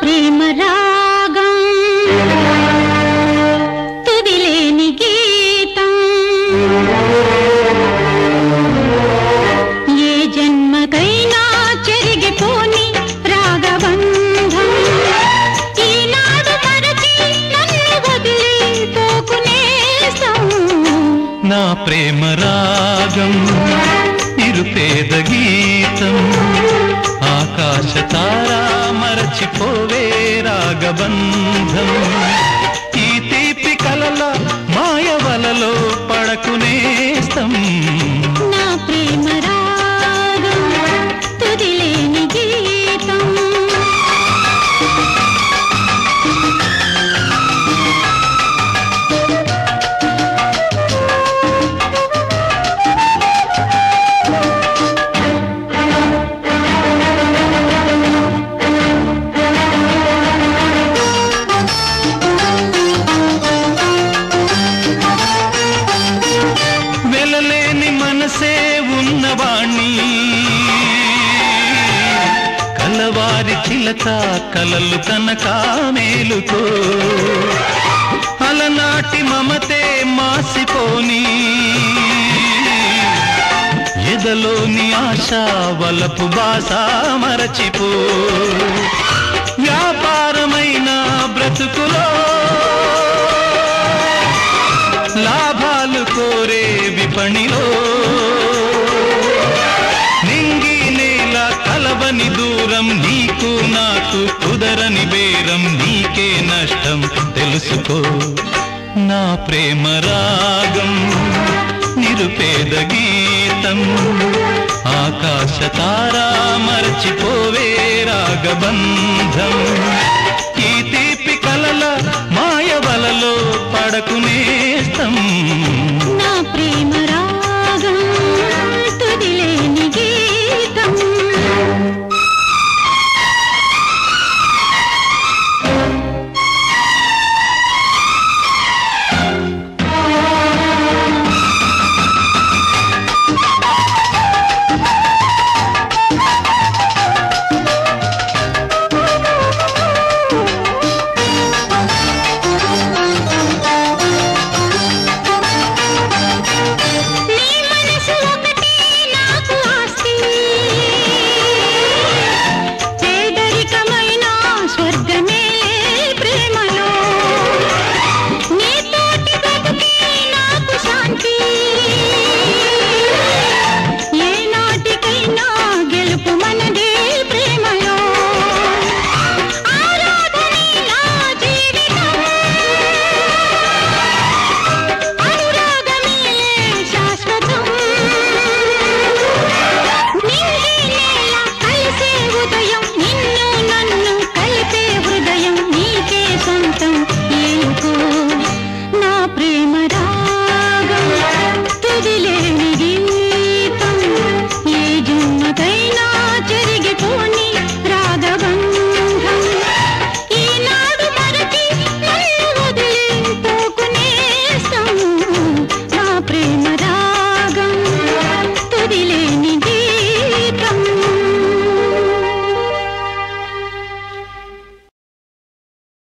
ప్రేమ రాగం తుదిలేని గీతం ఏ జన్మకైనా చెరిగిపోని రాగబంధం ఈనాడు మరచి నన్ను వదిలిపోకునేస్తం నా ప్రేమ రాగం నిరుపేద గీతం ఆకాశ తారా మరచిపోవే రాగబంధం ఈ తీపి కలల మాయవలలో పడకునేస్తం నా ప్రేమ రాగం తుదిలేని గీతం మనసే ఉన్నవాణ్ణి కలవారి చిలక కలలు కనక మేలుకో అలనాటి మమతే మాసిపోని ఎదలోని ఆశ వలపు బాస మరచిపో వ్యాపారమైన బ్రతుకులో లాభాలు కోరే విపణిలో నింగి నేల కలవని దూరం నీకు నాకు కుదరని బేరం నీకే నష్టం తెలుసుకో నా ప్రేమ రాగం నిరుపేద గీతం ఆకాశ తారా మరచిపోవే రాగబంధం ఈ తీపి కలల మాయవలలో పడకునేస్తం